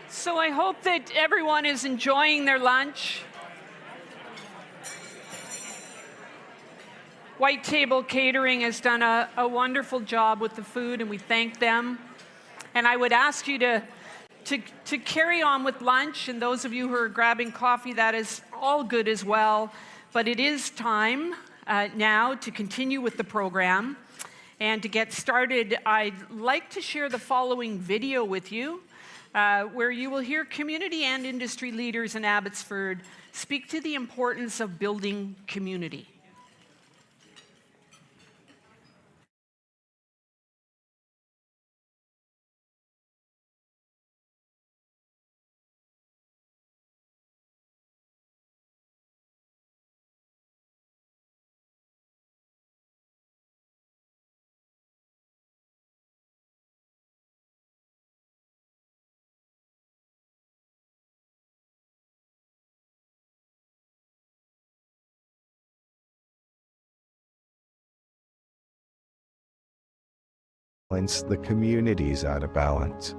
So I hope that everyone is enjoying their lunch. White Table Catering has done a wonderful job with the food, and we thank them. And I would ask you to carry on with lunch, and those of you who are grabbing coffee, that is all good as well. But it is time now to continue with the program. And to get started, I'd like to share the following video with you, where you will hear community and industry leaders in Abbotsford speak to the importance of building community. The community's out of balance.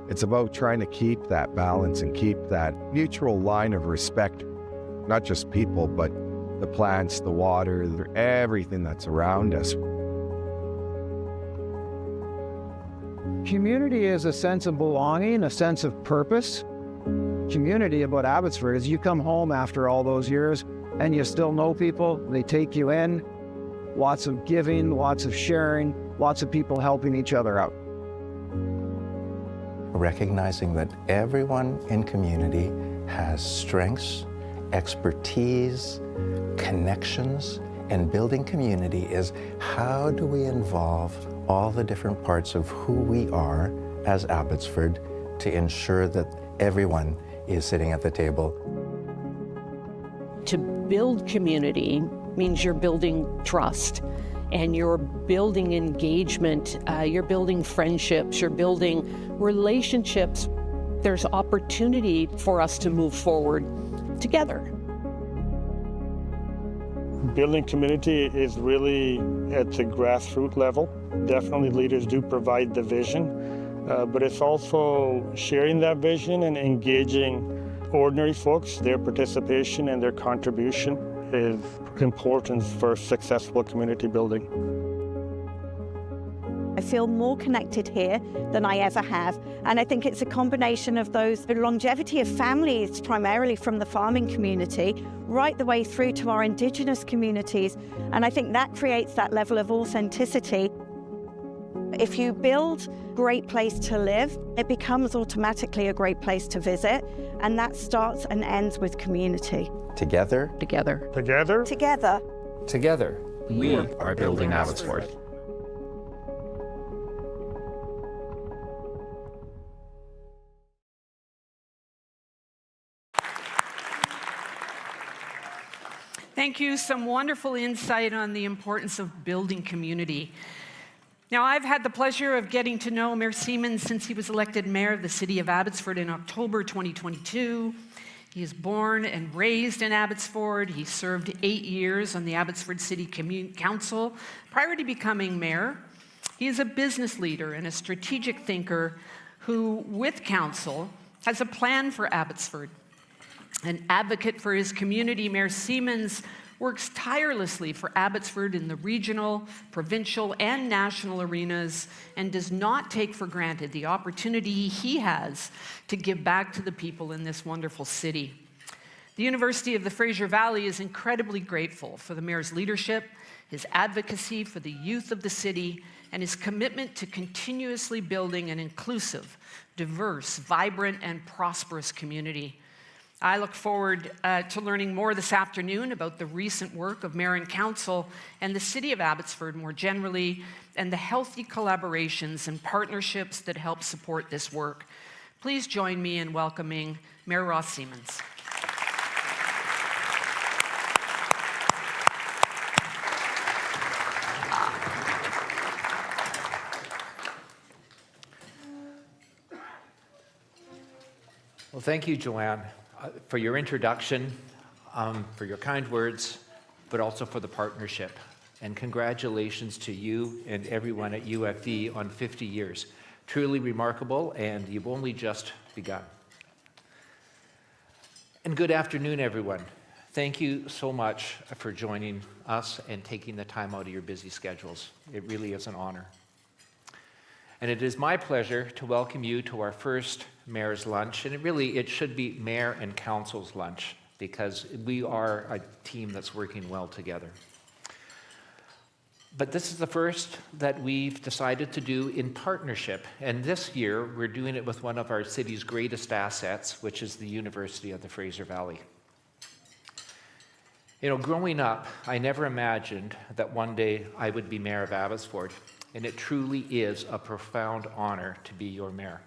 It's about trying to keep that balance and keep that mutual line of respect, not just people, but the plants, the water, everything that's around us. Community is a sense of belonging, a sense of purpose. Community about Abbotsford is you come home after all those years and you still know people, they take you in, lots of giving, lots of sharing, lots of people helping each other out. Recognizing that everyone in community has strengths, expertise, connections, and building community is how do we involve all the different parts of who we are as Abbotsford to ensure that everyone is sitting at the table. To build community means you're building trust and you're building engagement, you're building friendships, you're building relationships. There's opportunity for us to move forward together. Building community is really at the grassroots level. Definitely leaders do provide the vision, but it's also sharing that vision and engaging ordinary folks. Their participation and their contribution is important for successful community building. I feel more connected here than I ever have, and I think it's a combination of the longevity of families, primarily from the farming community, right the way through to our Indigenous communities, and I think that creates that level of authenticity. If you build a great place to live, it becomes automatically a great place to visit, and that starts and ends with community. Together. Together. Together. Together. Together, we are building Abbotsford. Thank you. Some wonderful insight on the importance of building community. Now, I've had the pleasure of getting to know Mayor Siemens since he was elected mayor of the city of Abbotsford in October 2022. He is born and raised in Abbotsford. He served 8 years on the Abbotsford City Council prior to becoming mayor. He is a business leader and a strategic thinker who, with council, has a plan for Abbotsford. An advocate for his community, Mayor Siemens works tirelessly for Abbotsford in the regional, provincial, and national arenas and does not take for granted the opportunity he has to give back to the people in this wonderful city. The University of the Fraser Valley is incredibly grateful for the mayor's leadership, his advocacy for the youth of the city, and his commitment to continuously building an inclusive, diverse, vibrant, and prosperous community. I look forward to learning more this afternoon about the recent work of Mayor and Council and the City of Abbotsford more generally, and the healthy collaborations and partnerships that help support this work. Please join me in welcoming Mayor Ross Siemens. Well, thank you, Joanne, for your introduction, for your kind words, but also for the partnership. And congratulations to you and everyone at UFV on 50 years. Truly remarkable, and you've only just begun. And good afternoon, everyone. Thank you so much for joining us and taking the time out of your busy schedules. It really is an honor. And it is my pleasure to welcome you to our first Mayor's Lunch. And it should be Mayor and Council's Lunch, because we are a team that's working well together. But this is the first that we've decided to do in partnership. And this year, we're doing it with one of our city's greatest assets, which is the University of the Fraser Valley. You know, growing up, I never imagined that one day I would be mayor of Abbotsford, and it truly is a profound honor to be your mayor.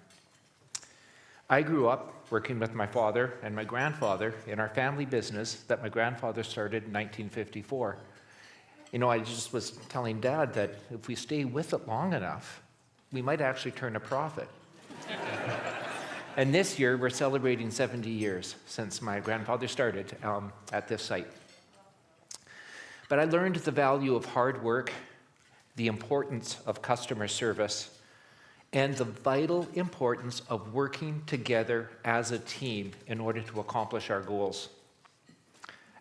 I grew up working with my father and my grandfather in our family business that my grandfather started in 1954. You know, I just was telling Dad that if we stay with it long enough, we might actually turn a profit. And this year, we're celebrating 70 years since my grandfather started at this site. But I learned the value of hard work, the importance of customer service, and the vital importance of working together as a team in order to accomplish our goals.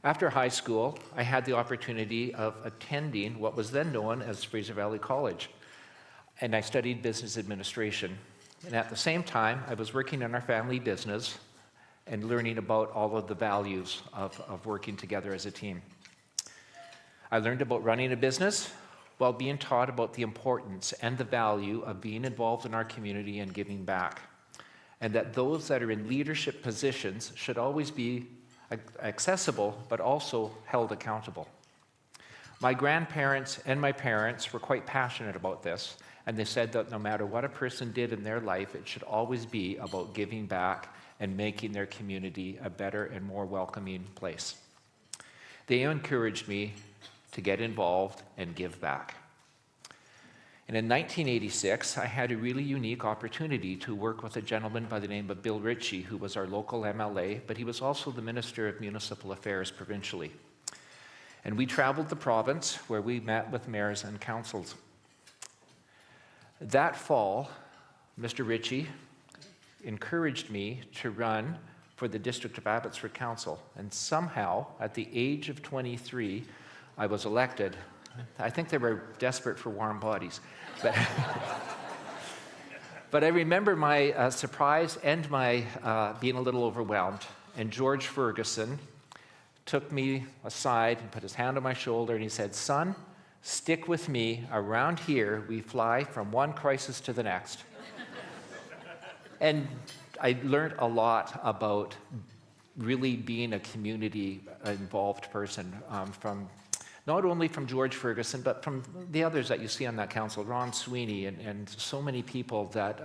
After high school, I had the opportunity of attending what was then known as Fraser Valley College, and I studied business administration. And at the same time, I was working in our family business and learning about all of the values of working together as a team. I learned about running a business while being taught about the importance and the value of being involved in our community and giving back, and that those that are in leadership positions should always be accessible but also held accountable. My grandparents and my parents were quite passionate about this, and they said that no matter what a person did in their life, it should always be about giving back and making their community a better and more welcoming place. They encouraged me to get involved and give back. And in 1986, I had a really unique opportunity to work with a gentleman by the name of Bill Ritchie, who was our local MLA, but he was also the Minister of Municipal Affairs provincially. And we traveled the province where we met with mayors and councils. That fall, Mr. Ritchie encouraged me to run for the District of Abbotsford Council. And somehow, at the age of 23, I was elected. I think they were desperate for warm bodies. But I remember my surprise and my being a little overwhelmed. And George Ferguson took me aside and put his hand on my shoulder and he said, "Son, stick with me. Around here, we fly from one crisis to the next." And I learned a lot about really being a community-involved person not only from George Ferguson, but from the others that you see on that council, Ron Sweeney, and so many people that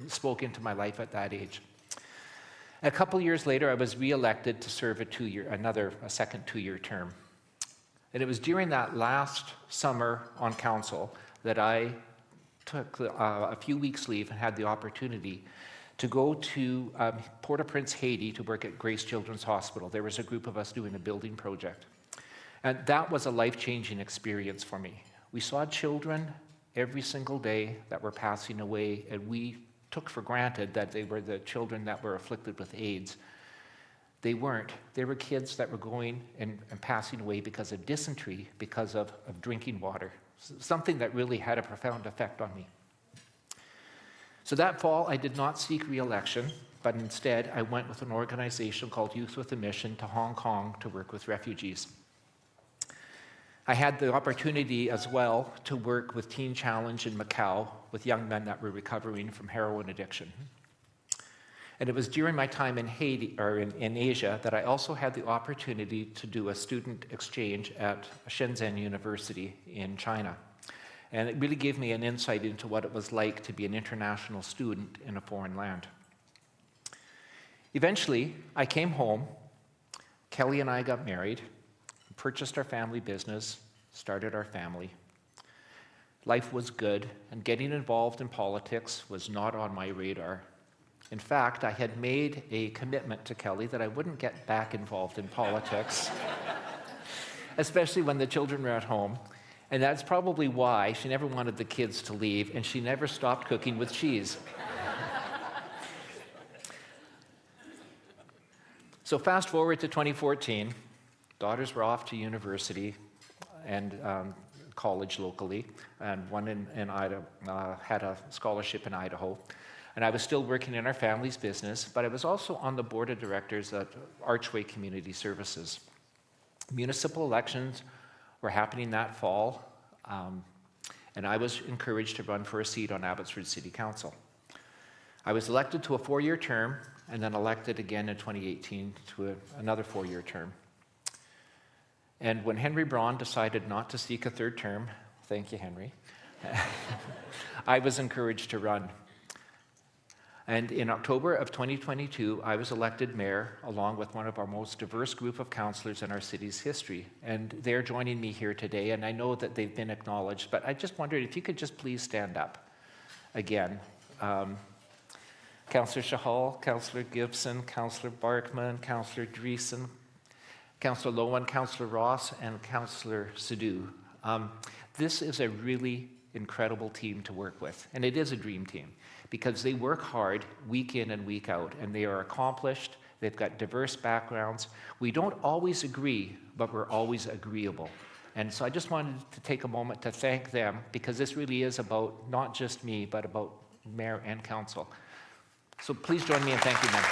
spoke into my life at that age. A couple years later, I was re-elected to serve a second two-year term. And it was during that last summer on council that I took a few weeks leave and had the opportunity to go to Port-au-Prince, Haiti, to work at Grace Children's Hospital. There was a group of us doing a building project. And that was a life-changing experience for me. We saw children every single day that were passing away, and we took for granted that they were the children that were afflicted with AIDS. They weren't. They were kids that were going and passing away because of dysentery, because of drinking water, something that really had a profound effect on me. So that fall, I did not seek re-election, but instead I went with an organization called Youth with a Mission to Hong Kong to work with refugees. I had the opportunity as well to work with Teen Challenge in Macau with young men that were recovering from heroin addiction. And it was during my time in Haiti, or in Asia, that I also had the opportunity to do a student exchange at Shenzhen University in China. And it really gave me an insight into what it was like to be an international student in a foreign land. Eventually, I came home, Kelly and I got married, purchased our family business, started our family. Life was good, and getting involved in politics was not on my radar. In fact, I had made a commitment to Kelly that I wouldn't get back involved in politics, especially when the children were at home. And that's probably why she never wanted the kids to leave, and she never stopped cooking with cheese. So fast forward to 2014, daughters were off to university and college locally, and one in Idaho had a scholarship in Idaho. And I was still working in our family's business, but I was also on the board of directors at Archway Community Services. Municipal elections were happening that fall, and I was encouraged to run for a seat on Abbotsford City Council. I was elected to a 4-year term, and then elected again in 2018 to another 4-year term. And when Henry Braun decided not to seek a 3rd term, thank you, Henry, I was encouraged to run. And in October of 2022, I was elected mayor along with one of our most diverse group of councillors in our city's history. And they're joining me here today, and I know that they've been acknowledged, but I just wondered if you could just please stand up again. Councillor Shahal, Councillor Gibson, Councillor Barkman, Councillor Dreesen, Councillor Lowen, Councillor Ross, and Councillor Sidhu. This is a really incredible team to work with, and it is a dream team because they work hard week in and week out, and they are accomplished. They've got diverse backgrounds. We don't always agree, but we're always agreeable. And so I just wanted to take a moment to thank them because this really is about not just me, but about mayor and council. So please join me in thanking them.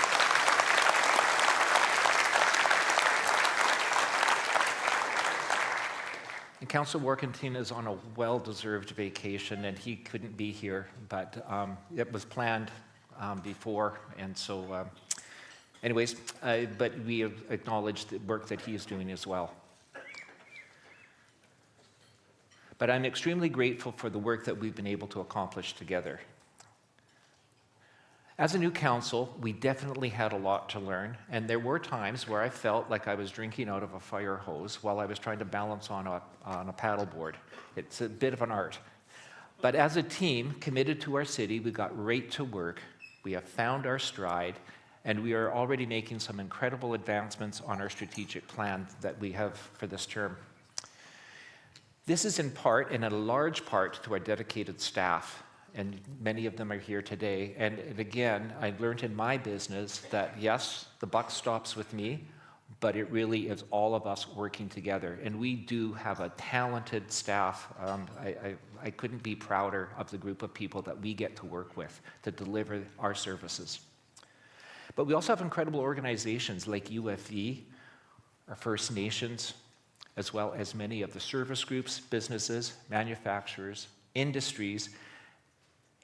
And Councillor Workington is on a well-deserved vacation, and he couldn't be here, but it was planned before, and so anyways, but we have acknowledged the work that he is doing as well. But I'm extremely grateful for the work that we've been able to accomplish together. As a new council, we definitely had a lot to learn, and there were times where I felt like I was drinking out of a fire hose while I was trying to balance on a paddleboard. It's a bit of an art. But as a team committed to our city, we got right to work. We have found our stride, and we are already making some incredible advancements on our strategic plan that we have for this term. This is in part, and in a large part, to our dedicated staff. And many of them are here today. And again, I learned in my business that yes, the buck stops with me, but it really is all of us working together. And we do have a talented staff. I couldn't be prouder of the group of people that we get to work with to deliver our services. But we also have incredible organizations like UFE, our First Nations, as well as many of the service groups, businesses, manufacturers, industries.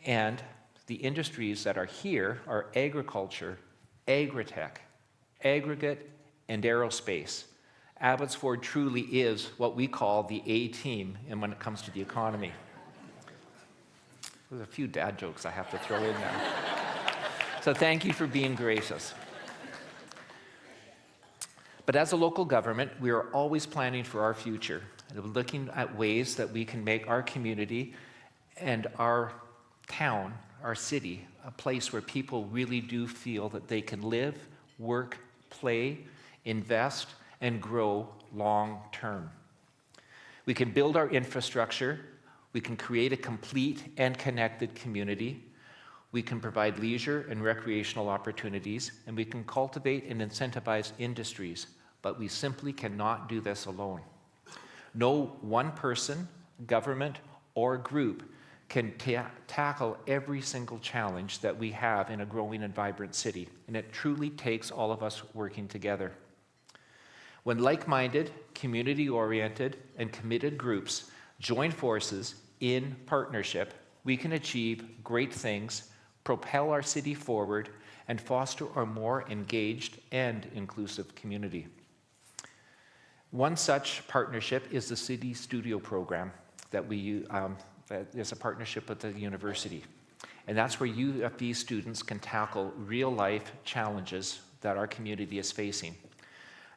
And the industries that are here are agriculture, agritech, aggregate, and aerospace. Abbotsford truly is what we call the A-team when it comes to the economy. There's a few dad jokes I have to throw in there. So thank you for being gracious. But as a local government, we are always planning for our future, and looking at ways that we can make our community and our town, our city, a place where people really do feel that they can live, work, play, invest, and grow long term. We can build our infrastructure, we can create a complete and connected community, we can provide leisure and recreational opportunities, and we can cultivate and incentivize industries, but we simply cannot do this alone. No one person, government, or group can tackle every single challenge that we have in a growing and vibrant city, and it truly takes all of us working together. When like-minded, community-oriented, and committed groups join forces in partnership, we can achieve great things, propel our city forward, and foster a more engaged and inclusive community. One such partnership is the City Studio program that that is a partnership with the university. And that's where UFE students can tackle real-life challenges that our community is facing.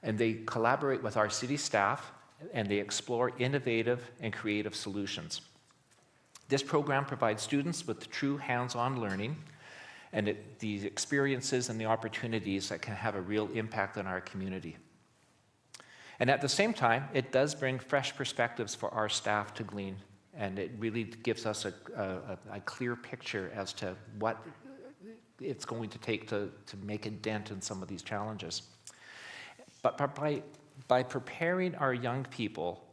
And they collaborate with our city staff, and they explore innovative and creative solutions. This program provides students with true hands-on learning and the experiences and the opportunities that can have a real impact on our community. And at the same time, it does bring fresh perspectives for our staff to glean, and it really gives us a clear picture as to what it's going to take to make a dent in some of these challenges. But by preparing our young people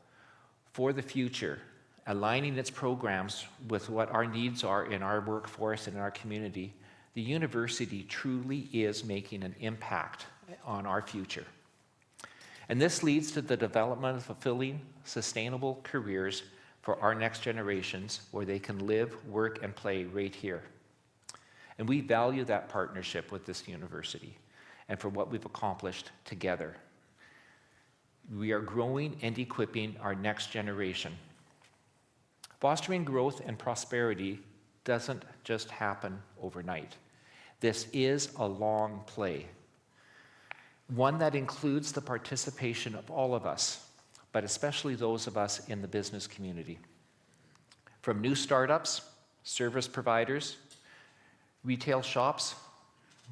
for the future, aligning its programs with what our needs are in our workforce and in our community, the university truly is making an impact on our future. And this leads to the development of fulfilling, sustainable careers for our next generations where they can live, work, and play right here. And we value that partnership with this university and for what we've accomplished together. We are growing and equipping our next generation. Fostering growth and prosperity doesn't just happen overnight. This is a long play, one that includes the participation of all of us, but especially those of us in the business community. From new startups, service providers, retail shops,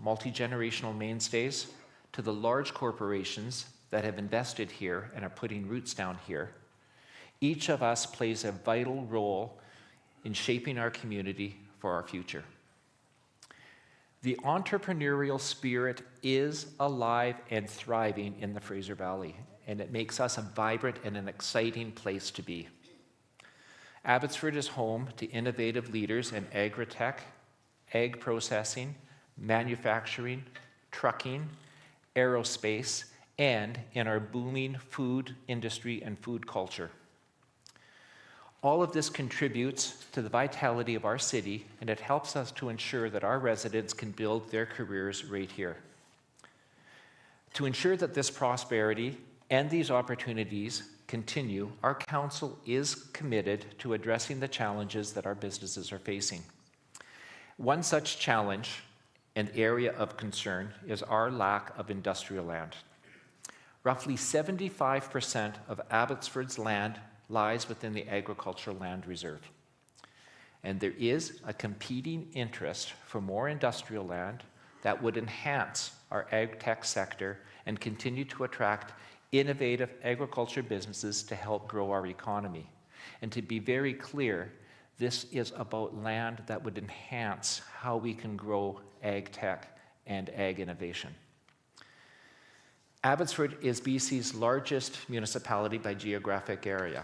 multi-generational mainstays, to the large corporations that have invested here and are putting roots down here, each of us plays a vital role in shaping our community for our future. The entrepreneurial spirit is alive and thriving in the Fraser Valley, and it makes us a vibrant and an exciting place to be. Abbotsford is home to innovative leaders in agri-tech, ag processing, manufacturing, trucking, aerospace, and in our booming food industry and food culture. All of this contributes to the vitality of our city, and it helps us to ensure that our residents can build their careers right here. To ensure that this prosperity and these opportunities continue, our council is committed to addressing the challenges that our businesses are facing. One such challenge and area of concern is our lack of industrial land. Roughly 75% of Abbotsford's land lies within the agricultural land reserve. And there is a competing interest for more industrial land that would enhance our ag-tech sector and continue to attract innovative agriculture businesses to help grow our economy. And to be very clear, this is about land that would enhance how we can grow ag-tech and ag innovation. Abbotsford is BC's largest municipality by geographic area.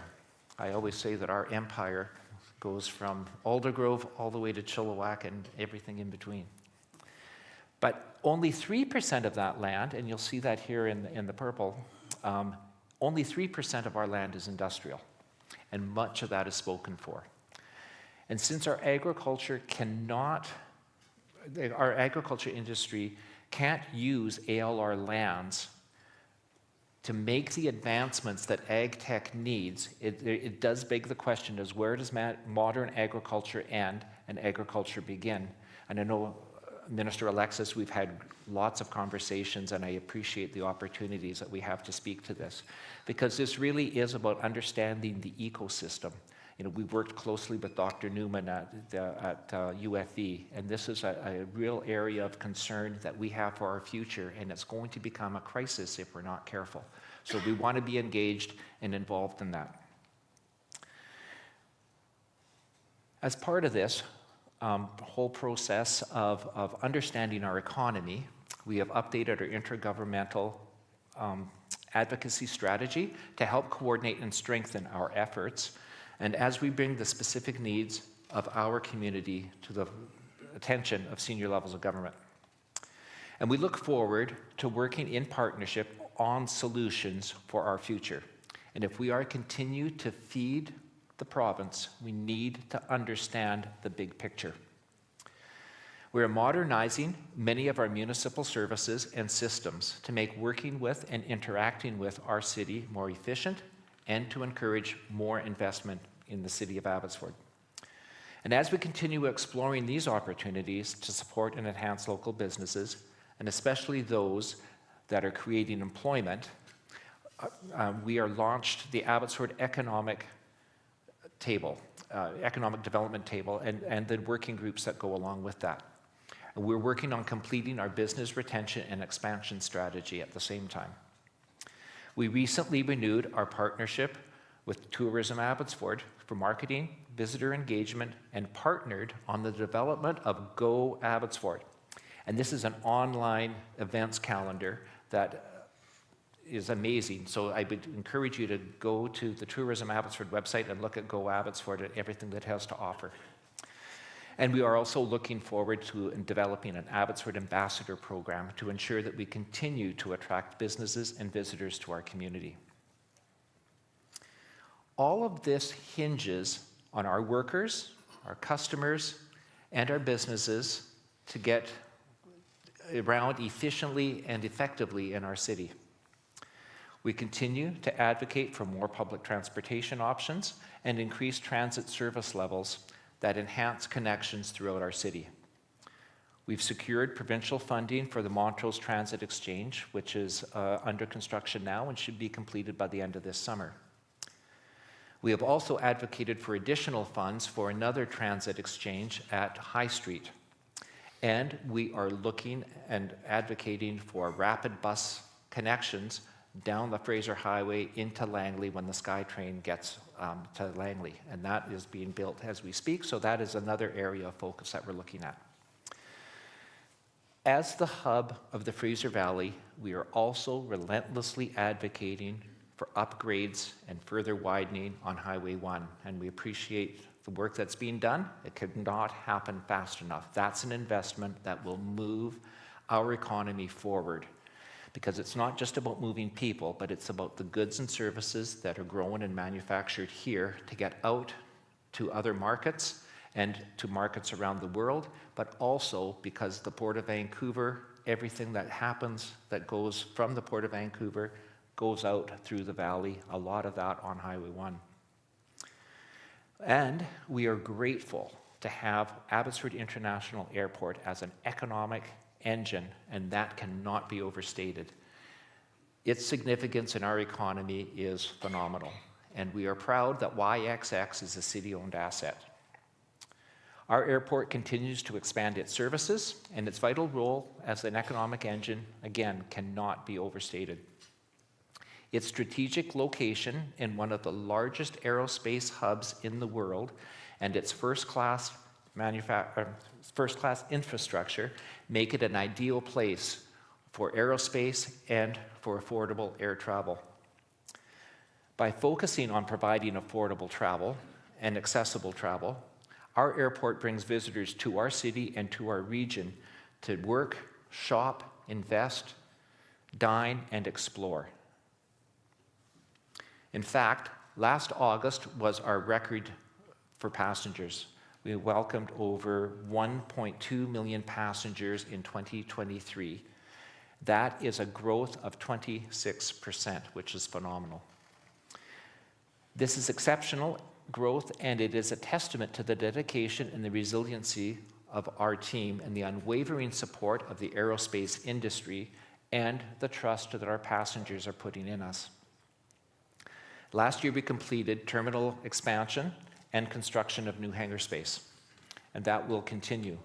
I always say that our empire goes from Aldergrove all the way to Chilliwack and everything in between. But only 3% of that land, and you'll see that here in the purple, only 3% of our land is industrial, and much of that is spoken for. And since our agriculture industry can't use ALR lands to make the advancements that ag tech needs, it does beg the question is where does modern agriculture end and agriculture begin? And I know, Minister Alexis, we've had lots of conversations, and I appreciate the opportunities that we have to speak to this, because this really is about understanding the ecosystem. You know, we've worked closely with Dr. Newman at UFV, and this is a real area of concern that we have for our future, and it's going to become a crisis if we're not careful. So we want to be engaged and involved in that. As part of this whole process of understanding our economy, we have updated our intergovernmental advocacy strategy to help coordinate and strengthen our efforts, and as we bring the specific needs of our community to the attention of senior levels of government. And we look forward to working in partnership on solutions for our future. And if we are to continue to feed the province, we need to understand the big picture. We are modernizing many of our municipal services and systems to make working with and interacting with our city more efficient and to encourage more investment in the city of Abbotsford. And as we continue exploring these opportunities to support and enhance local businesses, and especially those that are creating employment, we are launched the Abbotsford Economic Development Table, and the working groups that go along with that. And we're working on completing our business retention and expansion strategy at the same time. We recently renewed our partnership with Tourism Abbotsford for marketing, visitor engagement, and partnered on the development of Go Abbotsford. And this is an online events calendar that is amazing. So I would encourage you to go to the Tourism Abbotsford website and look at Go Abbotsford and everything that it has to offer. And we are also looking forward to developing an Abbotsford Ambassador program to ensure that we continue to attract businesses and visitors to our community. All of this hinges on our workers, our customers, and our businesses to get around efficiently and effectively in our city. We continue to advocate for more public transportation options and increased transit service levels that enhance connections throughout our city. We've secured provincial funding for the Montrose Transit Exchange, which is under construction now and should be completed by the end of this summer. We have also advocated for additional funds for another transit exchange at High Street. And we are looking and advocating for rapid bus connections down the Fraser Highway into Langley when the SkyTrain gets to Langley. And that is being built as we speak, so that is another area of focus that we're looking at. As the hub of the Fraser Valley, we are also relentlessly advocating for upgrades and further widening on Highway 1, and we appreciate the work that's being done. It could not happen fast enough. That's an investment that will move our economy forward, because it's not just about moving people, but it's about the goods and services that are grown and manufactured here to get out to other markets and to markets around the world, but also because the Port of Vancouver, everything that happens that goes from the Port of Vancouver goes out through the valley, a lot of that on Highway 1. And we are grateful to have Abbotsford International Airport as an economic engine, and that cannot be overstated. Its significance in our economy is phenomenal, and we are proud that YXX is a city-owned asset. Our airport continues to expand its services, and its vital role as an economic engine, again, cannot be overstated. Its strategic location in one of the largest aerospace hubs in the world and its first-class infrastructure make it an ideal place for aerospace and for affordable air travel. By focusing on providing affordable travel and accessible travel, our airport brings visitors to our city and to our region to work, shop, invest, dine, and explore. In fact, last August was our record for passengers. We welcomed over 1.2 million passengers in 2023. That is a growth of 26%, which is phenomenal. This is exceptional growth, and it is a testament to the dedication and the resiliency of our team and the unwavering support of the aerospace industry and the trust that our passengers are putting in us. Last year, we completed terminal expansion and construction of new hangar space, and that will continue.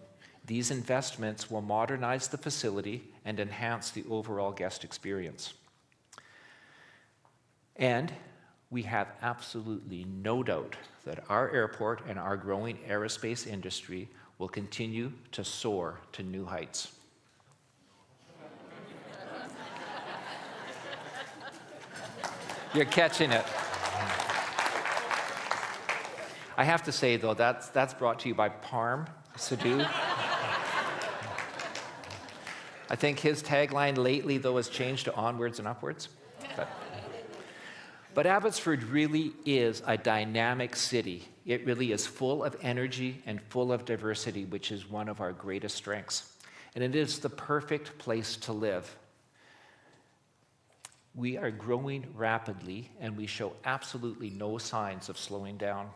These investments will modernize the facility and enhance the overall guest experience. And we have absolutely no doubt that our airport and our growing aerospace industry will continue to soar to new heights. You're catching it. I have to say, though, that's brought to you by Parm Sidhu. I think his tagline lately, though, has changed to onwards and upwards. But Abbotsford really is a dynamic city. It really is full of energy and full of diversity, which is one of our greatest strengths. And it is the perfect place to live. We are growing rapidly, and we show absolutely no signs of slowing down.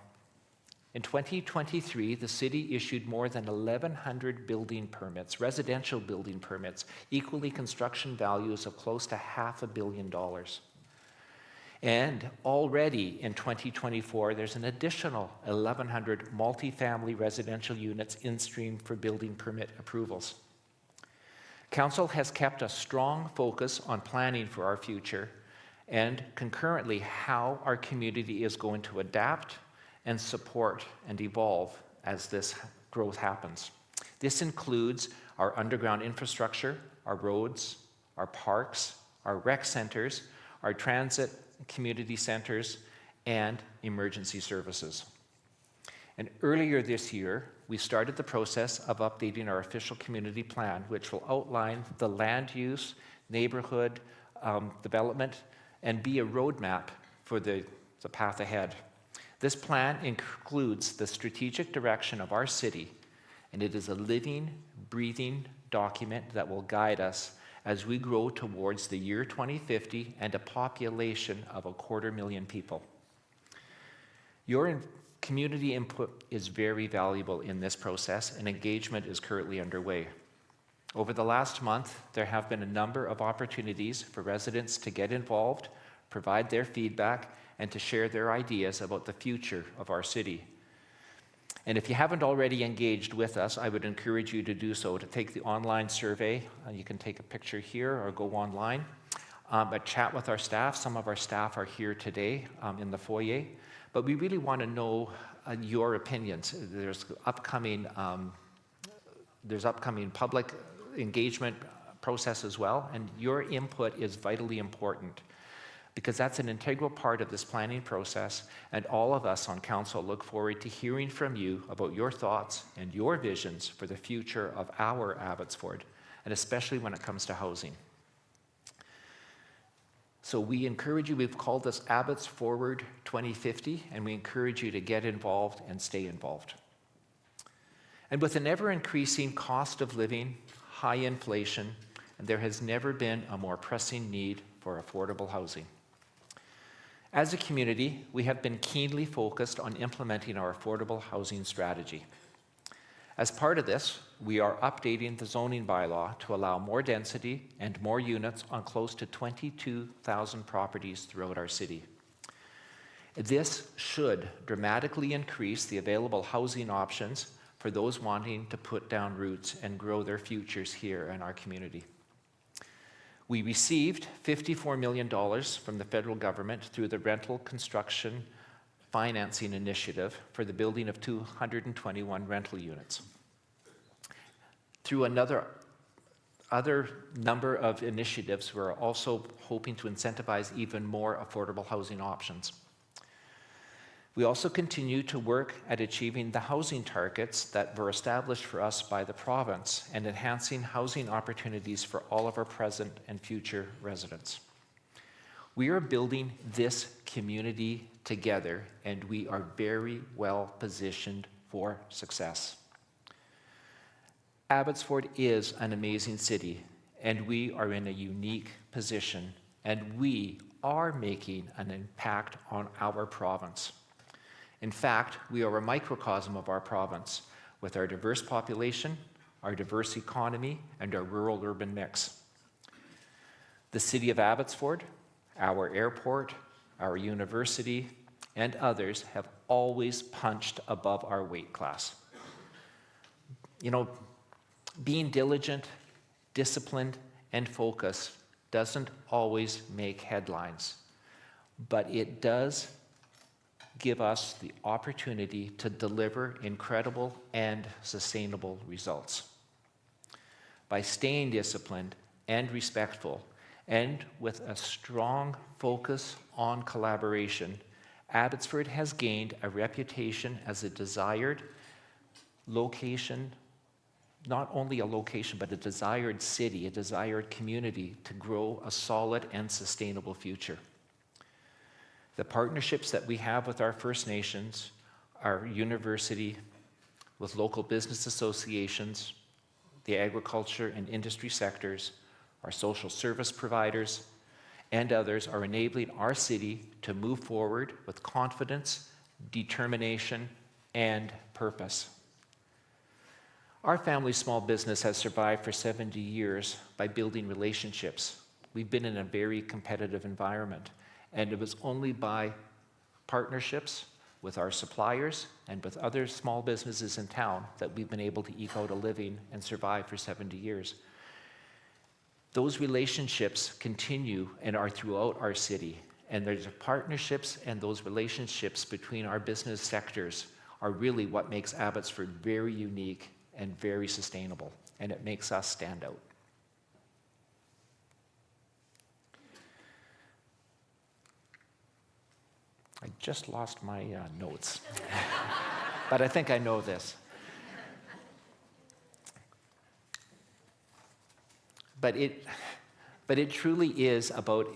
In 2023, the city issued more than 1,100 building permits, residential building permits, equally construction values of close to $500 million. And already in 2024, there's an additional 1,100 multifamily residential units in stream for building permit approvals. Council has kept a strong focus on planning for our future and concurrently how our community is going to adapt and support and evolve as this growth happens. This includes our underground infrastructure, our roads, our parks, our rec centers, our transit, community centers, and emergency services. And earlier this year, we started the process of updating our official community plan, which will outline the land use, neighborhood development, and be a roadmap for the path ahead. This plan includes the strategic direction of our city, and it is a living, breathing document that will guide us as we grow towards the year 2050 and a population of 250,000 people. Your community input is very valuable in this process, and engagement is currently underway. Over the last month, there have been a number of opportunities for residents to get involved, provide their feedback, and to share their ideas about the future of our city. And if you haven't already engaged with us, I would encourage you to do so, to take the online survey. You can take a picture here or go online, but chat with our staff. Some of our staff are here today in the foyer, but we really want to know your opinions. There's upcoming public engagement process as well, and your input is vitally important, because that's an integral part of this planning process, and all of us on council look forward to hearing from you about your thoughts and your visions for the future of our Abbotsford, and especially when it comes to housing. So we encourage you, we've called this Abbots Forward 2050, and we encourage you to get involved and stay involved. And with an ever-increasing cost of living, high inflation, and there has never been a more pressing need for affordable housing. As a community, we have been keenly focused on implementing our affordable housing strategy. As part of this, we are updating the zoning bylaw to allow more density and more units on close to 22,000 properties throughout our city. This should dramatically increase the available housing options for those wanting to put down roots and grow their futures here in our community. We received $54 million from the federal government through the Rental Construction Financing Initiative for the building of 221 rental units. Through other number of initiatives, we're also hoping to incentivize even more affordable housing options. We also continue to work at achieving the housing targets that were established for us by the province and enhancing housing opportunities for all of our present and future residents. We are building this community together, and we are very well positioned for success. Abbotsford is an amazing city, and we are in a unique position, and we are making an impact on our province. In fact, we are a microcosm of our province with our diverse population, our diverse economy, and our rural-urban mix. The city of Abbotsford, our airport, our university, and others have always punched above our weight class. You know, being diligent, disciplined, and focused doesn't always make headlines, but it does give us the opportunity to deliver incredible and sustainable results. By staying disciplined and respectful, and with a strong focus on collaboration, Abbotsford has gained a reputation as a desired location, not only a location, but a desired city, a desired community to grow a solid and sustainable future. The partnerships that we have with our First Nations, our university, with local business associations, the agriculture and industry sectors, our social service providers, and others are enabling our city to move forward with confidence, determination, and purpose. Our family small business has survived for 70 years by building relationships. We've been in a very competitive environment. And it was only by partnerships with our suppliers and with other small businesses in town that we've been able to eke out a living and survive for 70 years. Those relationships continue and are throughout our city. And there's partnerships, and those relationships between our business sectors are really what makes Abbotsford very unique and very sustainable, and it makes us stand out. I just lost my notes, but I think I know this. But it truly is about,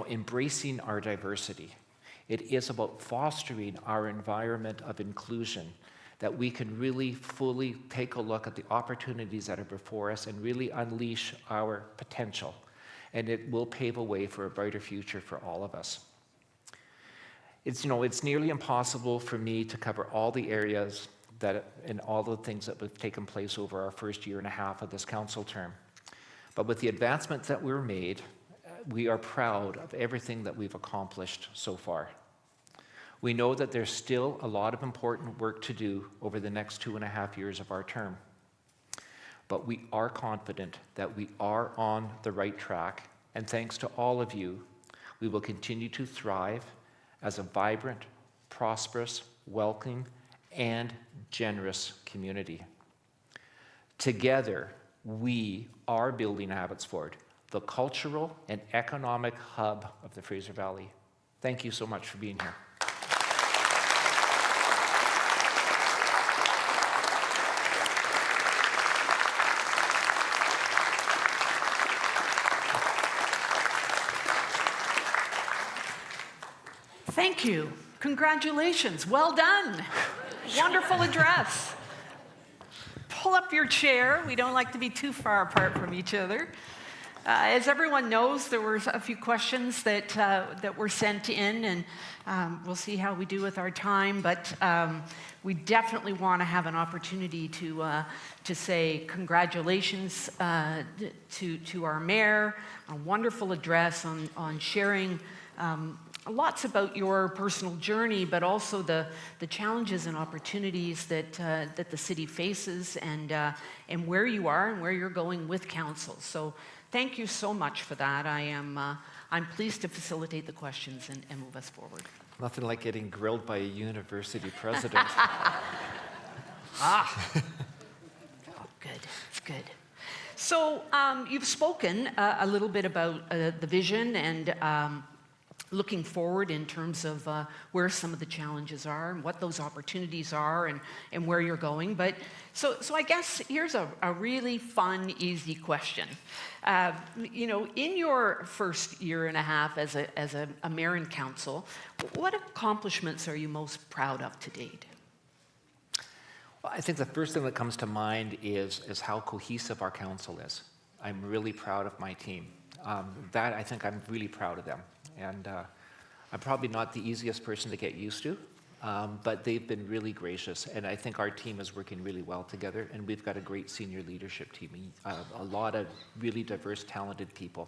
embracing our diversity. It is about fostering our environment of inclusion, that we can really fully take a look at the opportunities that are before us and really unleash our potential. And it will pave a way for a brighter future for all of us. It's nearly impossible for me to cover all the areas and all the things that have taken place over our first year and a half of this council term. But with the advancements that were made, we are proud of everything that we've accomplished so far. We know that there's still a lot of important work to do over the next 2.5 years of our term. But we are confident that we are on the right track, and thanks to all of you, we will continue to thrive as a vibrant, prosperous, welcoming, and generous community. Together, we are building Abbotsford, the cultural and economic hub of the Fraser Valley. Thank you so much for being here. Thank you. Congratulations. Well done. Wonderful address. Pull up your chair. We don't like to be too far apart from each other. As everyone knows, there were a few questions that were sent in, and we'll see how we do with our time. But we definitely want to have an opportunity to say congratulations to our mayor, a wonderful address on sharing lots about your personal journey, but also the challenges and opportunities that the city faces, and where you are and where you're going with council. So thank you so much for that. I'm pleased to facilitate the questions and move us forward. Nothing like getting grilled by a university president. Oh, good. It's good. So you've spoken a little bit about the vision and looking forward in terms of where some of the challenges are and what those opportunities are and where you're going. But so I guess here's a really fun, easy question. In your first year and a half as a mayor and council, what accomplishments are you most proud of to date? Well, I think the first thing that comes to mind is how cohesive our council is. I'm really proud of my team. I think I'm really proud of them. And I'm probably not the easiest person to get used to, but they've been really gracious. And I think our team is working really well together. And we've got a great senior leadership team, a lot of really diverse, talented people.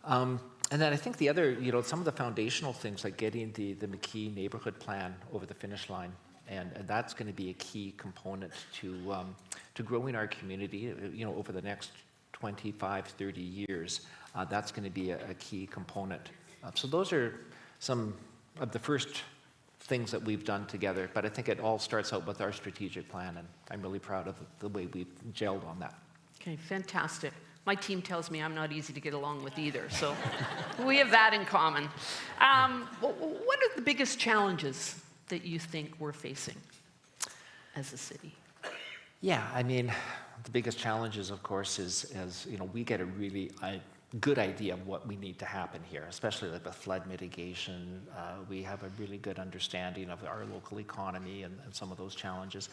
And then I think the other, some of the foundational things like getting the McKee neighborhood plan over the finish line. And that's going to be a key component to growing our community, over the next 25, 30 years. That's going to be a key component. So those are some of the first things that we've done together, but I think it all starts out with our strategic plan, and I'm really proud of the way we've gelled on that. Okay, fantastic. My team tells me I'm not easy to get along with either, so we have that in common. What are the biggest challenges that you think we're facing as a city? Yeah, I mean, the biggest challenges, of course, is we get a really good idea of what we need to happen here, especially like with flood mitigation. We have a really good understanding of our local economy and some of those challenges.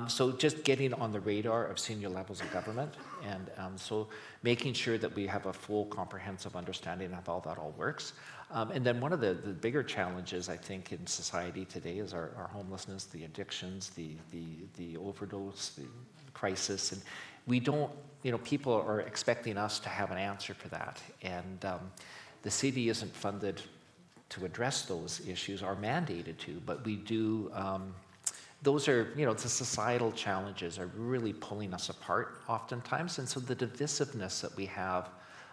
So just getting on the radar of senior levels of government, and so making sure that we have a full comprehensive understanding of how that all works. And then one of the bigger challenges, I think, in society today is our homelessness, the addictions, the overdose, the crisis, and we don't, people are expecting us to have an answer for that. And the city isn't funded to address those issues or mandated to, but we do, those are, the societal challenges are really pulling us apart oftentimes. And so the divisiveness that we have,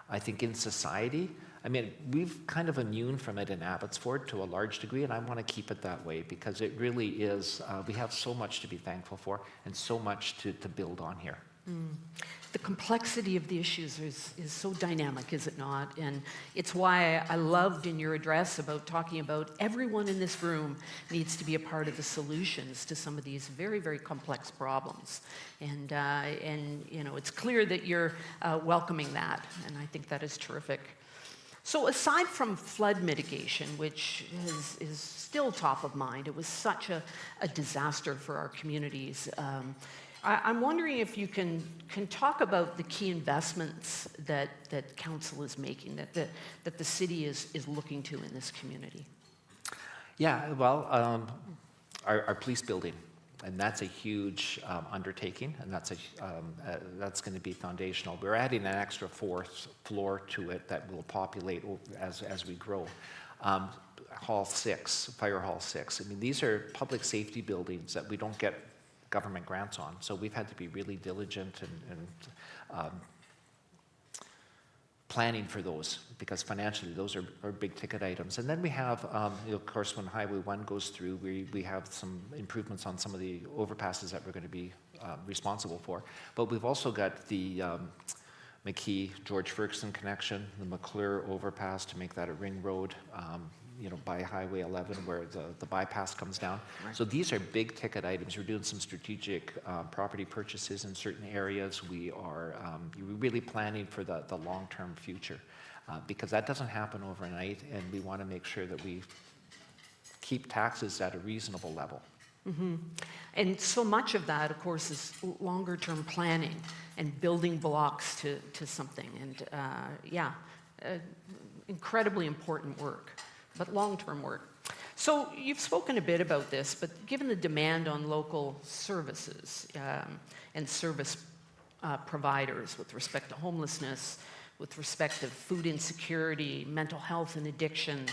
I think, in society, I mean, we've kind of immune from it in Abbotsford to a large degree, and I want to keep it that way because it really is, we have so much to be thankful for and so much to build on here. The complexity of the issues is so dynamic, is it not? And it's why I loved in your address about talking about everyone in this room needs to be a part of the solutions to some of these very, very complex problems. And you know, it's clear that you're welcoming that, and I think that is terrific. So aside from flood mitigation, which is still top of mind, it was such a disaster for our communities. I'm wondering if you can talk about the key investments that council is making, that the city is looking to in this community. Yeah, well, our police building, and that's a huge undertaking, and that's going to be foundational. We're adding an extra fourth floor to it that will populate as we grow. Hall 6, Fire Hall 6. I mean, these are public safety buildings that we don't get government grants on, so we've had to be really diligent and planning for those, because financially those are big ticket items. And then we have, of course, when Highway 1 goes through, we have some improvements on some of the overpasses that we're going to be responsible for. But we've also got the McKee-George Ferguson connection, the McClure overpass to make that a ring road, by Highway 11 where the bypass comes down. Right. So these are big ticket items. We're doing some strategic property purchases in certain areas. We are really planning for the long-term future because that doesn't happen overnight, and we want to make sure that we keep taxes at a reasonable level. Mm-hmm. And so much of that, of course, is longer-term planning and building blocks to something. And incredibly important work, but long-term work. So you've spoken a bit about this, but given the demand on local services and service providers with respect to homelessness, with respect to food insecurity, mental health and addiction,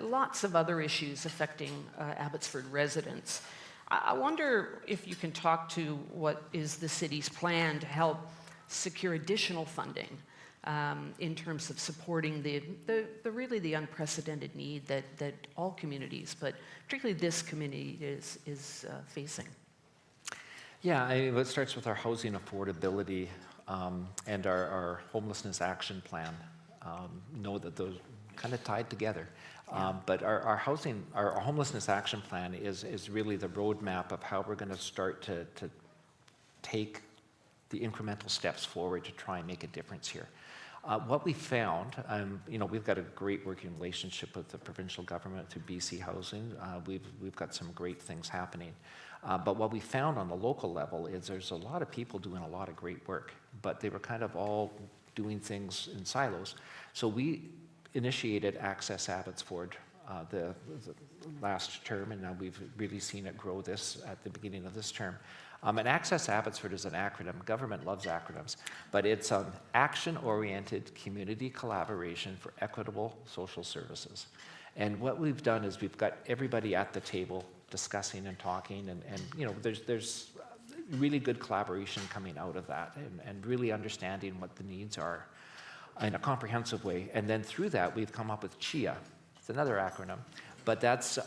lots of other issues affecting Abbotsford residents, I wonder if you can talk to what is the city's plan to help secure additional funding in terms of supporting the unprecedented need that all communities, but particularly this community is facing. Yeah, it starts with our housing affordability and our homelessness action plan. Know that those kind of tied together. But our homelessness action plan is really the roadmap of how we're going to start to take the incremental steps forward to try and make a difference here. What we found, we've got a great working relationship with the provincial government through BC Housing. We've got some great things happening. But what we found on the local level is there's a lot of people doing a lot of great work, but they were kind of all doing things in silos. So we initiated Access Abbotsford the last term, and now we've really seen it grow this at the beginning of this term. And Access Abbotsford is an acronym. Government loves acronyms, but it's an action-oriented community collaboration for equitable social services. And what we've done is we've got everybody at the table discussing and talking, and there's really good collaboration coming out of that, and really understanding what the needs are in a comprehensive way. And then through that, we've come up with CHIA. It's another acronym, but that's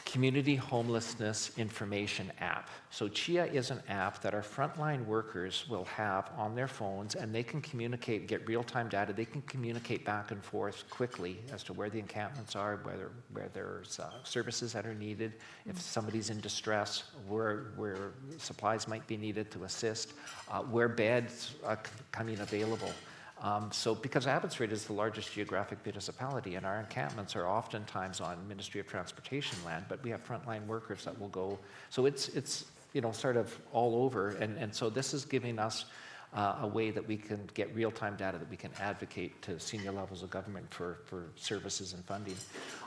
Community Homelessness Information App. So CHIA is an app that our frontline workers will have on their phones, and they can communicate, get real-time data. They can communicate back and forth quickly as to where the encampments are, where there's services that are needed, if somebody's in distress, where supplies might be needed to assist, where beds are coming available. So because Abbotsford is the largest geographic municipality, and our encampments are oftentimes on Ministry of Transportation land, but we have frontline workers that will go. So it's sort of all over, and so this is giving us a way that we can get real-time data that we can advocate to senior levels of government for services and funding.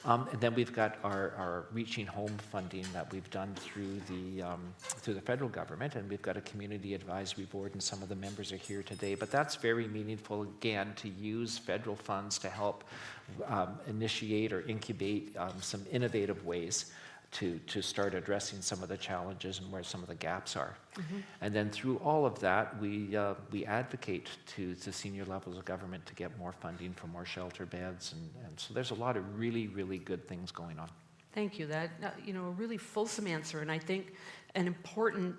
And then we've got our Reaching Home funding that we've done through the federal government, and we've got a community advisory board, and some of the members are here today. But that's very meaningful, again, to use federal funds to help initiate or incubate some innovative ways to start addressing some of the challenges and where some of the gaps are. Mm-hmm. And then through all of that, we advocate to senior levels of government to get more funding for more shelter beds. And so there's a lot of really, really good things going on. Thank you. That, a really fulsome answer, and I think an important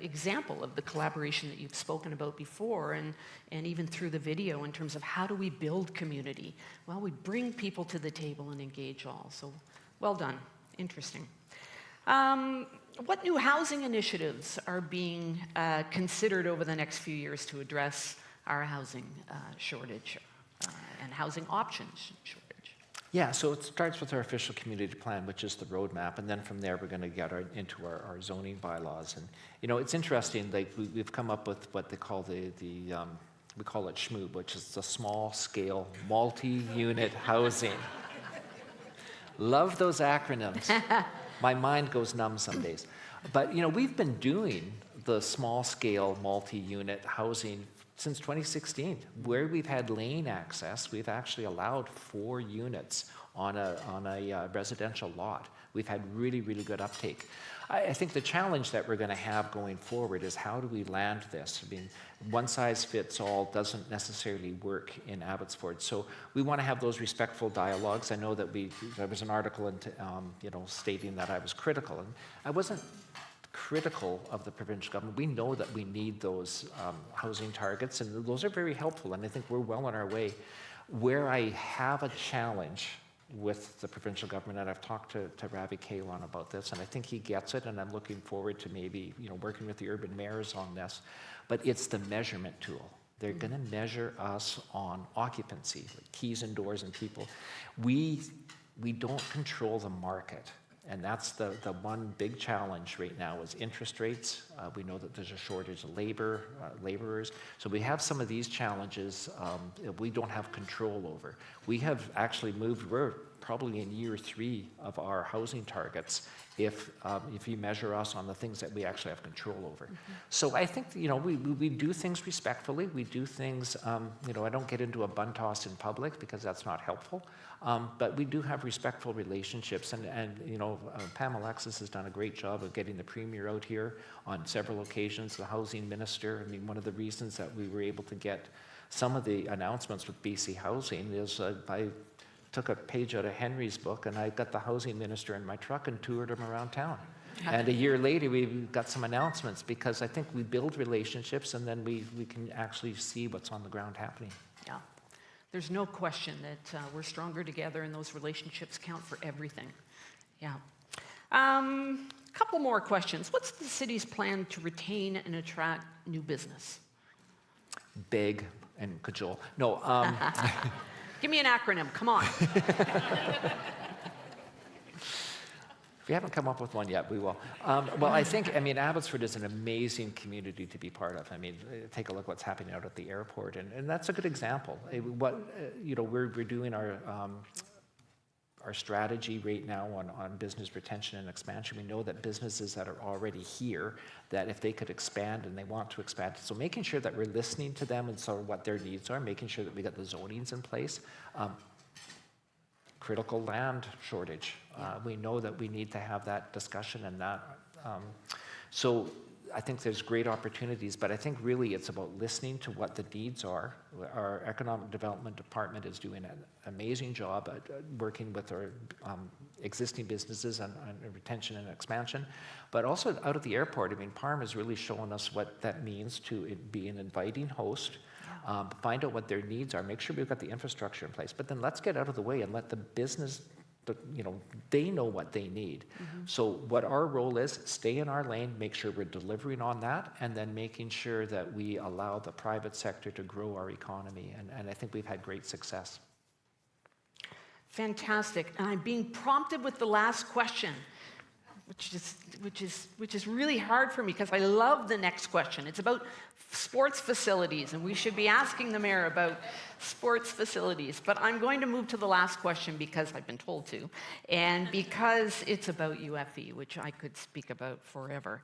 example of the collaboration that you've spoken about before, and even through the video, in terms of how do we build community? Well, we bring people to the table and engage all. So, well done. Interesting. What new housing initiatives are being considered over the next few years to address our housing shortage and housing options shortage? Yeah, so it starts with our official community plan, which is the roadmap, and then from there we're going to get into our zoning bylaws. And it's interesting. Like we've come up with what they call we call it SHMOOB, which is the small scale multi-unit housing. Love those acronyms. My mind goes numb some days. But we've been doing the small scale multi-unit housing since 2016, where we've had lane access. We've actually allowed 4 units on a residential lot. We've had really, really good uptake. I think the challenge that we're going to have going forward is how do we land this? I mean, one size fits all doesn't necessarily work in Abbotsford. So we want to have those respectful dialogues. I know that there was an article stating that I was critical, and I wasn't critical of the provincial government. We know that we need those housing targets, and those are very helpful, and I think we're well on our way. Where I have a challenge with the provincial government, and I've talked to Ravi Kahlon about this, and I think he gets it, and I'm looking forward to maybe working with the urban mayors on this, but it's the measurement tool. They're going to measure us on occupancy, like keys and doors and people. We don't control the market. And that's the one big challenge right now is interest rates. We know that there's a shortage of laborers. So we have some of these challenges we don't have control over. We have actually we're probably in year 3 of our housing targets if you measure us on the things that we actually have control over. Mm-hmm. So I think, we do things respectfully. We do things, I don't get into a bun toss in public because that's not helpful. But we do have respectful relationships, and Pam Alexis has done a great job of getting the Premier out here on several occasions, the Housing Minister. I mean, one of the reasons that we were able to get some of the announcements with BC Housing is I took a page out of Henry's book, and I got the Housing Minister in my truck and toured him around town. And a year later, we got some announcements, because I think we build relationships, and then we can actually see what's on the ground happening. Yeah. There's no question that we're stronger together, and those relationships count for everything. Yeah. Couple more questions. What's the city's plan to retain and attract new business? Beg and cajole. No. Give me an acronym. Come on. If we haven't come up with one yet, we will. Well, I think, Abbotsford is an amazing community to be part of. Take a look what's happening out at the airport, and that's a good example. We're doing our strategy right now on business retention and expansion. We know that businesses that are already here, that if they could expand and they want to expand, so making sure that we're listening to them and sort of what their needs are, making sure that we got the zonings in place. Critical land shortage. We know that we need to have that discussion, and that. So I think there's great opportunities, but I think really it's about listening to what the needs are. Our Economic Development Department is doing an amazing job at working with our existing businesses on retention and expansion, but also out at the airport. Parm has really shown us what that means to be an inviting host. Find out what their needs are, make sure we've got the infrastructure in place, but then let's get out of the way and let the business, they know what they need. Mm-hmm. So what our role is, stay in our lane, make sure we're delivering on that, and then making sure that we allow the private sector to grow our economy, and I think we've had great success. Fantastic. And I'm being prompted with the last question, which is really hard for me, because I love the next question. It's about sports facilities, and we should be asking the mayor about sports facilities. But I'm going to move to the last question because I've been told to, and because it's about UFE, which I could speak about forever.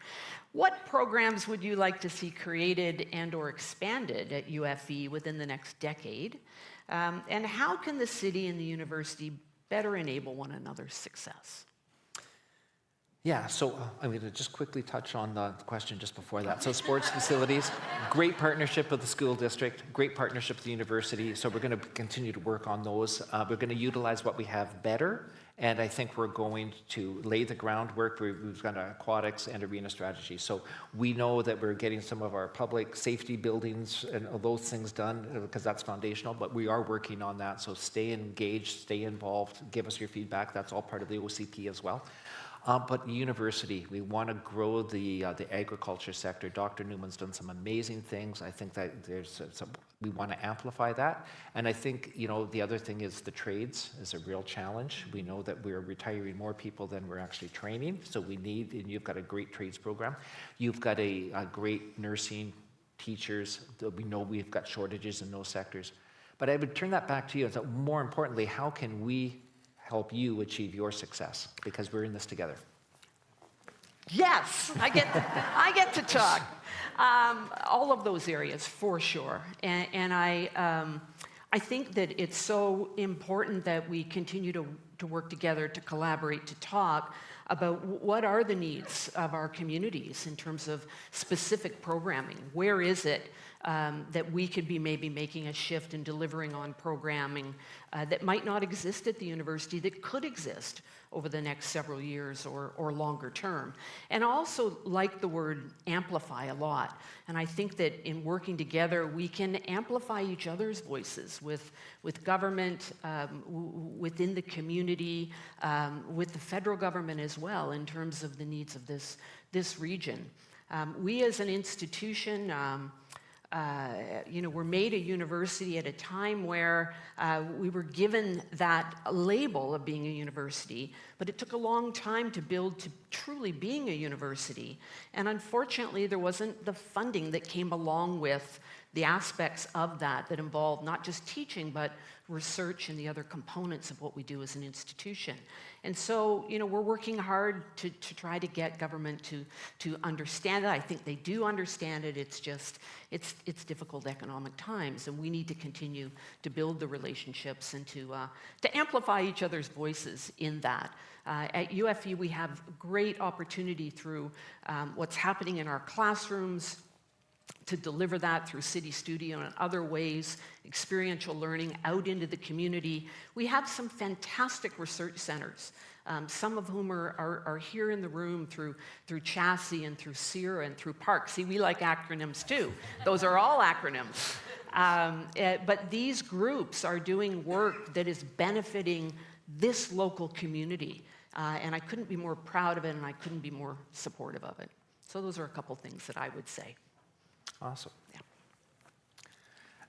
What programs would you like to see created and or expanded at UFE within the next decade? And how can the city and the university better enable one another's success? Yeah, so I'm going to just quickly touch on the question just before that. So sports facilities, great partnership with the school district, great partnership with the university. So we're going to continue to work on those. We're going to utilize what we have better, And I think we're going to lay the groundwork. We've got an aquatics and arena strategy. So we know that we're getting some of our public safety buildings and all those things done because that's foundational, but we are working on that. So stay engaged, stay involved, give us your feedback. That's all part of the OCP as well. But university, we want to grow the agriculture sector. Dr. Newman's done some amazing things. I think that we want to amplify that. And I think, the other thing is the trades is a real challenge. We know that we're retiring more people than we're actually training. So we need, and you've got a great trades program. You've got a great nursing, teachers. We know we've got shortages in those sectors. But I would turn that back to you and say, more importantly, how can we help you achieve your success, because we're in this together. Yes, I get to talk. All of those areas, for sure. And I think that it's so important that we continue to work together, to collaborate, to talk about what are the needs of our communities in terms of specific programming. Where is it that we could be maybe making a shift in delivering on programming that might not exist at the university that could exist over the next several years or longer term. And I also like the word amplify a lot. And I think that in working together, we can amplify each other's voices with government, within the community, with the federal government as well in terms of the needs of this region. We as an institution, we're made a university at a time where we were given that label of being a university, but it took a long time to build to truly being a university. And unfortunately, there wasn't the funding that came along with the aspects of that involved not just teaching, but research and the other components of what we do as an institution. And so, we're working hard to try to get government to understand it. I think they do understand it. It's just, it's difficult economic times, and we need to continue to build the relationships and to amplify each other's voices in that. At UFE, we have great opportunity through what's happening in our classrooms, to deliver that through City Studio and other ways, experiential learning out into the community. We have some fantastic research centers, some of whom are here in the room through Chassis and through CIRA and through PARC. See, we like acronyms too. Those are all acronyms. But these groups are doing work that is benefiting this local community. And I couldn't be more proud of it, and I couldn't be more supportive of it. So those are a couple things that I would say. Awesome. Yeah.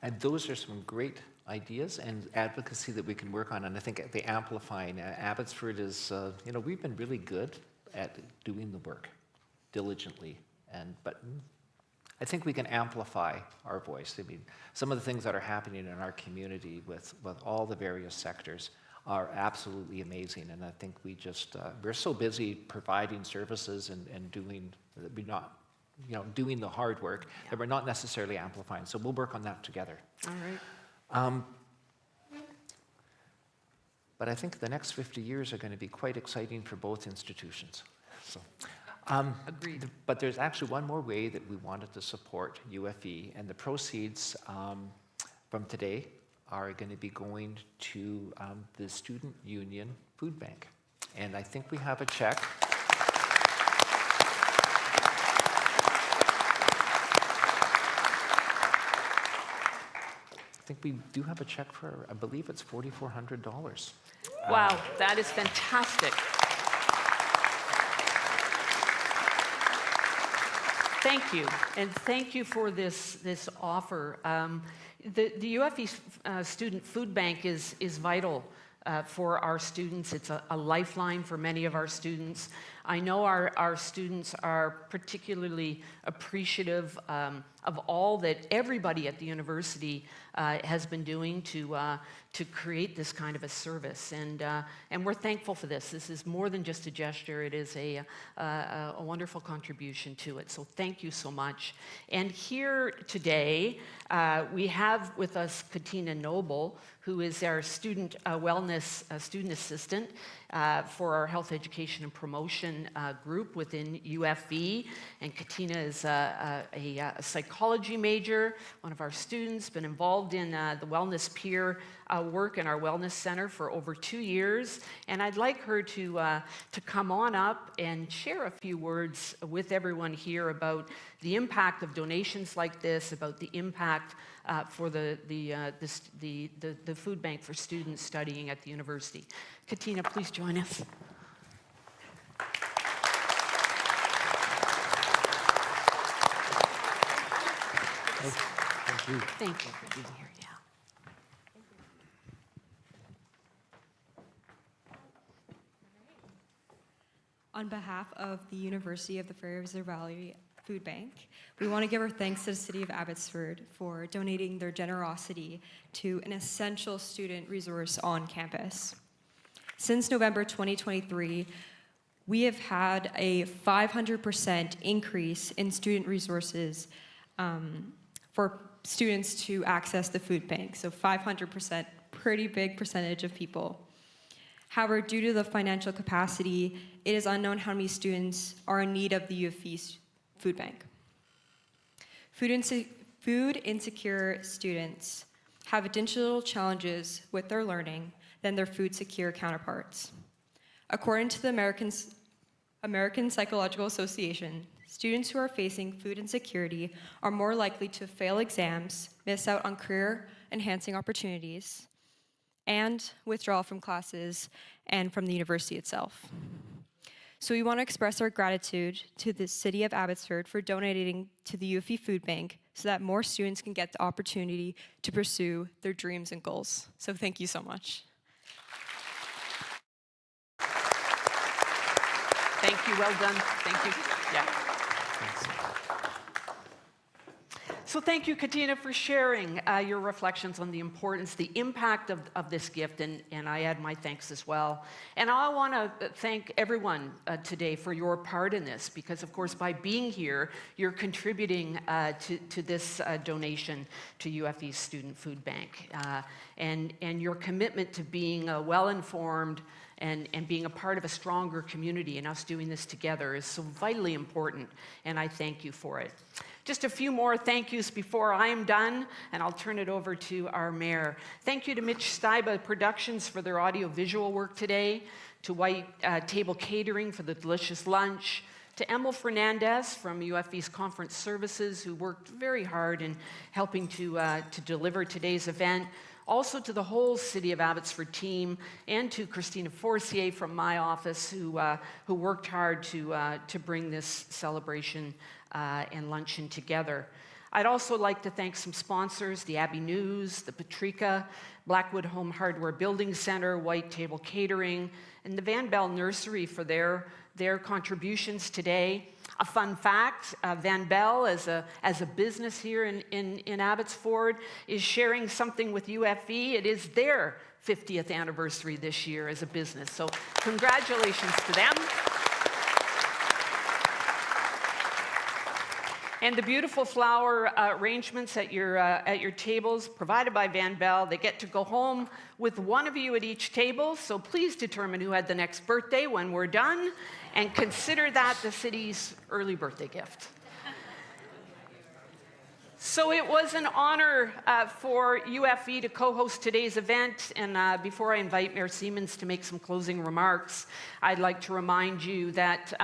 And those are some great ideas and advocacy that we can work on. And I think the amplifying, Abbotsford is, we've been really good at doing the work diligently. But I think we can amplify our voice. I mean, some of the things that are happening in our community with all the various sectors are absolutely amazing. And I think we're so busy providing services and doing, we're not, doing the hard work, that we're not necessarily amplifying. So we'll work on that together. All right. But I think the next 50 years are going to be quite exciting for both institutions. So, Agreed. But there's actually one more way that we wanted to support UFE, and the proceeds from today are going to be going to the Student Union Food Bank. And I think we have a check. I think we do have a check for, I believe it's $4,400. Wow, that is fantastic. Thank you, and thank you for this offer. The UFE Student Food Bank is vital for our students. It's a lifeline for many of our students. I know our students are particularly appreciative of all that everybody at the university has been doing to create this kind of a service, and we're thankful for this. This is more than just a gesture. It is a wonderful contribution to it. So thank you so much. And here today we have with us Katina Noble, who is our student wellness student assistant for our health education and promotion group within UFE. And Katina is a psychologist psychology major, one of our students, been involved in the wellness peer work in our wellness center for over 2 years. And I'd like her to come on up and share a few words with everyone here about the impact of donations like this, about the impact for the food bank for students studying at the university. Katina, please join us. Thank you for being here. Yeah. On behalf of the University of the Fraser Valley Food Bank, we want to give our thanks to the City of Abbotsford for donating their generosity to an essential student resource on campus. Since November 2023, we have had a 500% increase in student resources for students to access the food bank. So 500%, pretty big percentage of people. However, due to the financial capacity, it is unknown how many students are in need of the U of E's food bank. Food insecure students have additional challenges with their learning than their food secure counterparts. According to the American Psychological Association, students who are facing food insecurity are more likely to fail exams, miss out on career-enhancing opportunities, and withdraw from classes and from the university itself. So we want to express our gratitude to the City of Abbotsford for donating to the U of E Food Bank so that more students can get the opportunity to pursue their dreams and goals. So thank you so much. Thank you. Well done. Thank you. Yeah. So thank you, Katina, for sharing your reflections on the importance, the impact of this gift, and I add my thanks as well. And I want to thank everyone today for your part in this, because, of course, by being here, you're contributing to this donation to UFE's Student Food Bank. And your commitment to being well-informed and being a part of a stronger community and us doing this together is so vitally important, and I thank you for it. Just a few more thank yous before I am done, and I'll turn it over to our mayor. Thank you to Mitch Steiba Productions for their audio-visual work today, to White Table Catering for the delicious lunch, to Emil Fernandez from UFE's Conference Services, who worked very hard in helping to deliver today's event. Also to the whole City of Abbotsford team, and to Christina Forcier from my office, who worked hard to bring this celebration and luncheon together. I'd also like to thank some sponsors, the Abbey News, the Patrika, Blackwood Home Hardware Building Center, White Table Catering, and the Van Bell Nursery for their contributions today. A fun fact, Van Bell, as a business here in Abbotsford, is sharing something with UFE. It is their 50th anniversary this year as a business. So congratulations to them. And the beautiful flower arrangements at your tables provided by Van Bell. They get to go home with one of you at each table, so please determine who had the next birthday when we're done, and consider that the city's early birthday gift. So it was an honor for UFE to co-host today's event, and before I invite Mayor Siemens to make some closing remarks, I'd like to remind you that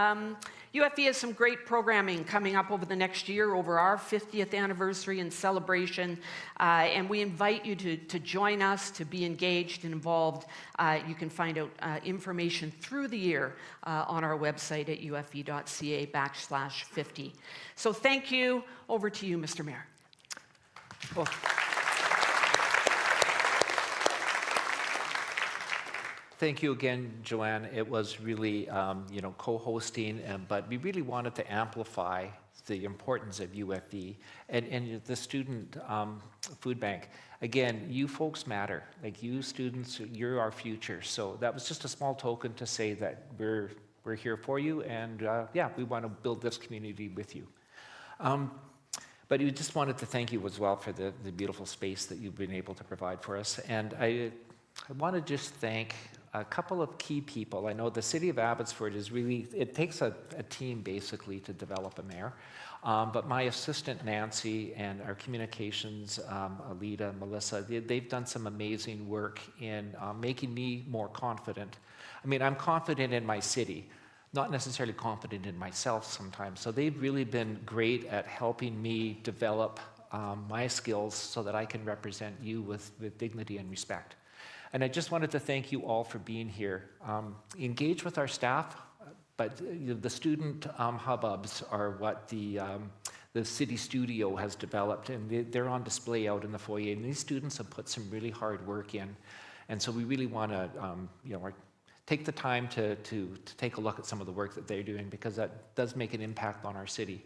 UFE has some great programming coming up over the next year, over our 50th anniversary and celebration, and we invite you to join us, to be engaged and involved. You can find out information through the year on our website at ufe.ca/50. So thank you. Over to you, Mr. Mayor. Well, thank you again, Joanne. It was really, co-hosting, but we really wanted to amplify the importance of UFE and the student food bank. Again, you folks matter. Like, you students, you're our future. So that was just a small token to say that we're here for you, and we want to build this community with you. But we just wanted to thank you as well for the beautiful space that you've been able to provide for us. And I want to just thank a couple of key people. I know the city of Abbotsford is really, it takes a team basically to develop a mayor. But my assistant Nancy and our communications, Alita, Melissa, they've done some amazing work in making me more confident. I mean, I'm confident in my city, not necessarily confident in myself sometimes. So they've really been great at helping me develop my skills so that I can represent you with dignity and respect. And I just wanted to thank you all for being here. Engage with our staff, but the student hubbubs are what the city studio has developed, and they're on display out in the foyer. And these students have put some really hard work in, and so we really want to, take the time to take a look at some of the work that they're doing, because that does make an impact on our city.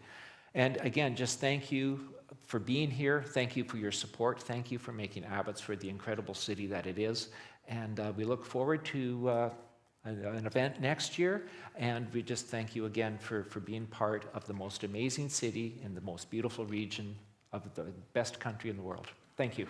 And again, just thank you for being here. Thank you for your support. Thank you for making Abbotsford the incredible city that it is. And we look forward to an event next year. And we just thank you again for being part of the most amazing city in the most beautiful region of the best country in the world. Thank you.